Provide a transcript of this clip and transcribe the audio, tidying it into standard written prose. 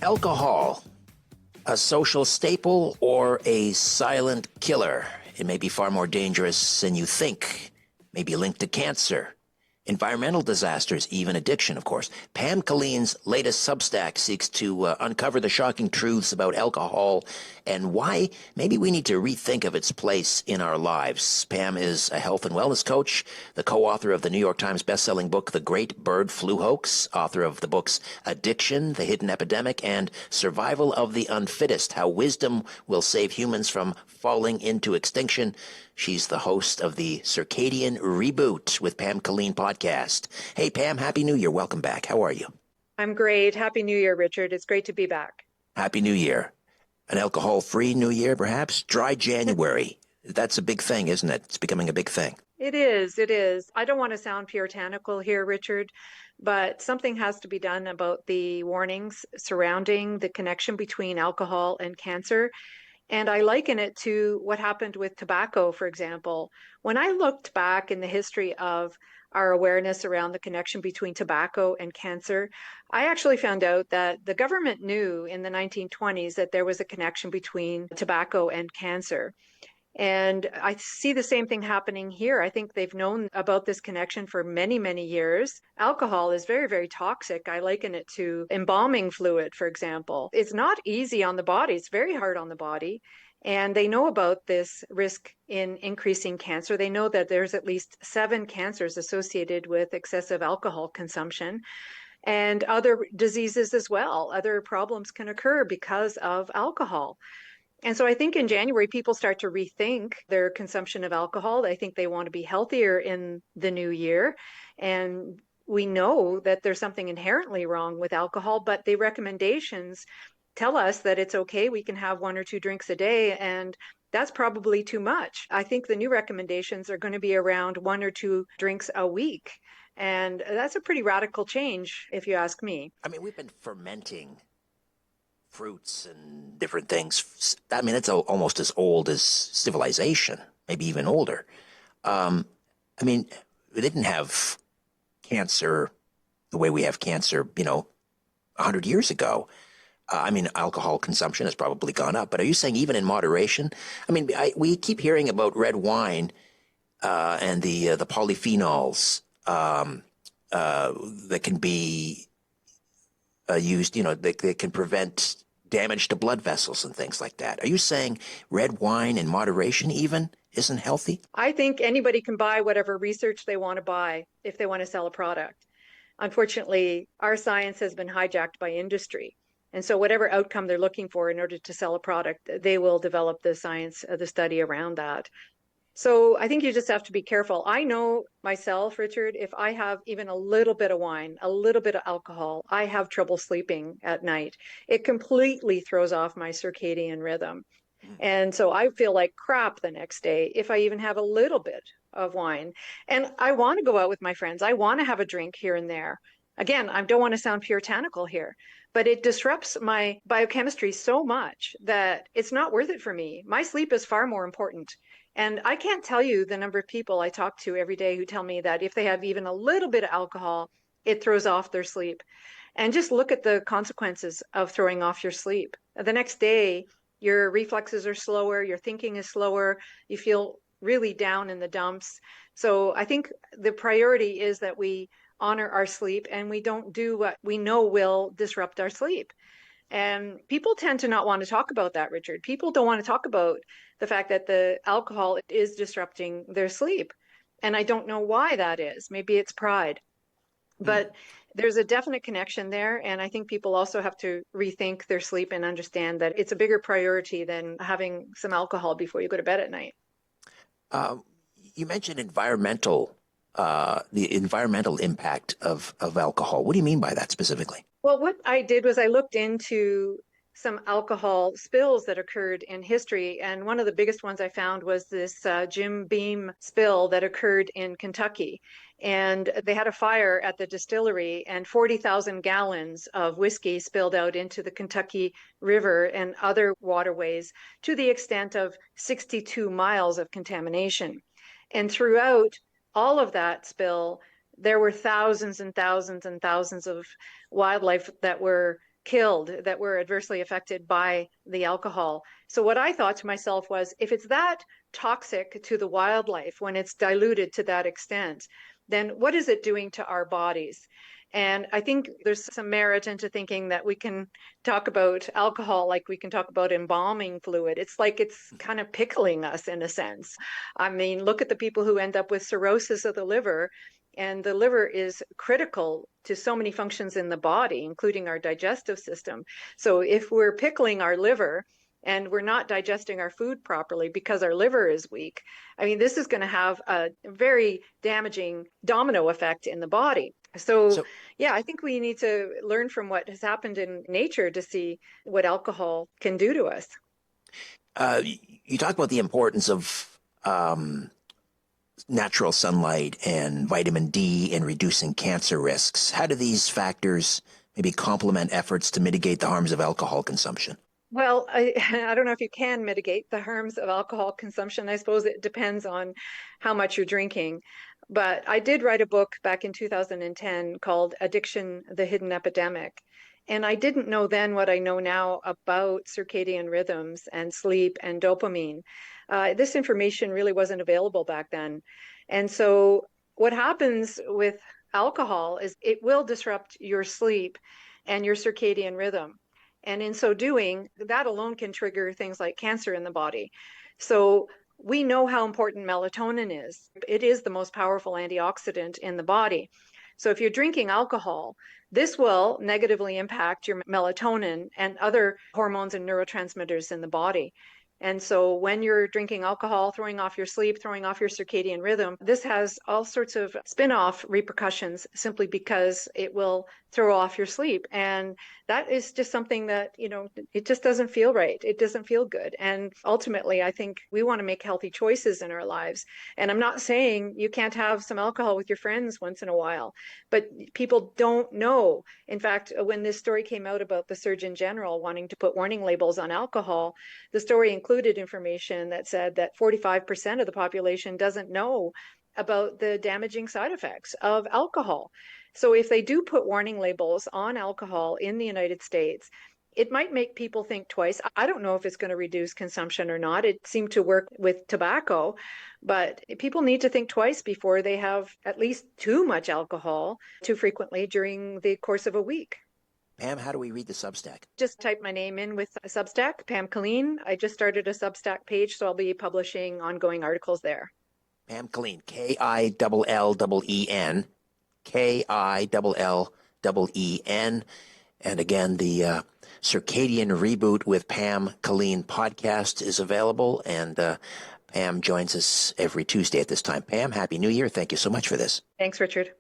Alcohol, a social staple or a silent killer? It may be far more dangerous than you think. Maybe linked to cancer, environmental disasters, even addiction, of course. Pam Killeen's latest Substack seeks to uncover the shocking truths about alcohol and why maybe we need to rethink of its place in our lives. Pam is a health and wellness coach, the co-author of the New York Times bestselling book, The Great Bird Flu Hoax, author of the books Addiction, The Hidden Epidemic, and Survival of the Unfittest, How Wisdom Will Save Humans from Falling into Extinction. She's the host of the Circadian Reboot with Pam Killeen podcast. Hey, Pam, Happy New Year. Welcome back. How are you? I'm great. Happy New Year, Richard. It's great to be back. Happy New Year. An alcohol-free New Year, perhaps? Dry January. That's a big thing, isn't it? It's becoming a big thing. It is. It is. I don't want to sound puritanical here, Richard, but something has to be done about the warnings surrounding the connection between alcohol and cancer. And I liken it to what happened with tobacco, for example. When I looked back in the history of our awareness around the connection between tobacco and cancer, I actually found out that the government knew in the 1920s that there was a connection between tobacco and cancer. And I see the same thing happening here. I think they've known about this connection for many, many years. Alcohol is very, very toxic. I liken it to embalming fluid, for example. It's not easy on the body. It's very hard on the body. And they know about this risk in increasing cancer. They know that there's at least 7 cancers associated with excessive alcohol consumption and other diseases as well. Other problems can occur because of alcohol. And so I think in January, people start to rethink their consumption of alcohol. I think they want to be healthier in the new year. And we know that there's something inherently wrong with alcohol, but the recommendations tell us that it's okay. We can have 1 or 2 drinks a day, and that's probably too much. I think the new recommendations are going to be around 1 or 2 drinks a week. And that's a pretty radical change, if you ask me. I mean, we've been fermenting fruits and different things. I mean, it's almost as old as civilization, maybe even older. I mean, we didn't have cancer the way we have cancer, 100 years ago. I mean, alcohol consumption has probably gone up, but are you saying even in moderation? I mean, we keep hearing about red wine and the polyphenols that can be used, they can prevent damage to blood vessels and things like that. Are you saying red wine in moderation even isn't healthy? I think anybody can buy whatever research they want to buy if they want to sell a product. Unfortunately, our science has been hijacked by industry. And so whatever outcome they're looking for in order to sell a product, they will develop the science, the study around that. So I think you just have to be careful. I know myself, Richard, if I have even a little bit of wine, a little bit of alcohol, I have trouble sleeping at night. It completely throws off my circadian rhythm. And so I feel like crap the next day if I even have a little bit of wine. And I want to go out with my friends. I want to have a drink here and there. Again, I don't want to sound puritanical here, but it disrupts my biochemistry so much that it's not worth it for me. My sleep is far more important. And I can't tell you the number of people I talk to every day who tell me that if they have even a little bit of alcohol, it throws off their sleep. And just look at the consequences of throwing off your sleep. The next day, your reflexes are slower, your thinking is slower, you feel really down in the dumps. So I think the priority is that we honor our sleep and we don't do what we know will disrupt our sleep. And people tend to not want to talk about that, Richard. People don't want to talk about the fact that the alcohol is disrupting their sleep. And I don't know why that is. Maybe it's pride. But there's a definite connection there. And I think people also have to rethink their sleep and understand that it's a bigger priority than having some alcohol before you go to bed at night. You mentioned the environmental impact of alcohol. What do you mean by that specifically? Well, what I did was I looked into some alcohol spills that occurred in history. And one of the biggest ones I found was this Jim Beam spill that occurred in Kentucky. And they had a fire at the distillery and 40,000 gallons of whiskey spilled out into the Kentucky River and other waterways to the extent of 62 miles of contamination. And throughout all of that spill, there were thousands and thousands and thousands of wildlife that were killed, that were adversely affected by the alcohol. So what I thought to myself was, if it's that toxic to the wildlife when it's diluted to that extent, then what is it doing to our bodies? And I think there's some merit into thinking that we can talk about alcohol like we can talk about embalming fluid. It's like it's kind of pickling us in a sense. I mean, look at the people who end up with cirrhosis of the liver. And the liver is critical to so many functions in the body, including our digestive system. So if we're pickling our liver and we're not digesting our food properly because our liver is weak, I mean, this is going to have a very damaging domino effect in the body. So, yeah, I think we need to learn from what has happened in nature to see what alcohol can do to us. You talk about the importance of natural sunlight and vitamin D in reducing cancer risks. How do these factors maybe complement efforts to mitigate the harms of alcohol consumption? Well, I don't know if you can mitigate the harms of alcohol consumption. I suppose it depends on how much you're drinking. But I did write a book back in 2010 called Addiction, the Hidden Epidemic. And I didn't know then what I know now about circadian rhythms and sleep and dopamine. This information really wasn't available back then. And so what happens with alcohol is it will disrupt your sleep and your circadian rhythm. And in so doing, that alone can trigger things like cancer in the body. So we know how important melatonin is. It is the most powerful antioxidant in the body. So if you're drinking alcohol, this will negatively impact your melatonin and other hormones and neurotransmitters in the body. And so when you're drinking alcohol, throwing off your sleep, throwing off your circadian rhythm, this has all sorts of spin-off repercussions simply because it will throw off your sleep. And that is just something that, it just doesn't feel right. It doesn't feel good. And ultimately, I think we want to make healthy choices in our lives. And I'm not saying you can't have some alcohol with your friends once in a while, but people don't know. In fact, when this story came out about the Surgeon General wanting to put warning labels on alcohol, the story included information that said that 45% of the population doesn't know about the damaging side effects of alcohol. So if they do put warning labels on alcohol in the United States, it might make people think twice. I don't know if it's going to reduce consumption or not. It seemed to work with tobacco, but people need to think twice before they have at least too much alcohol too frequently during the course of a week. Pam, how do we read the Substack? Just type my name in with a Substack, Pam Killeen. I just started a Substack page, so I'll be publishing ongoing articles there. Pam Killeen, Killeen, Killeen. And again, the Circadian Reboot with Pam Killeen podcast is available, and Pam joins us every Tuesday at this time. Pam, Happy New Year. Thank you so much for this. Thanks, Richard.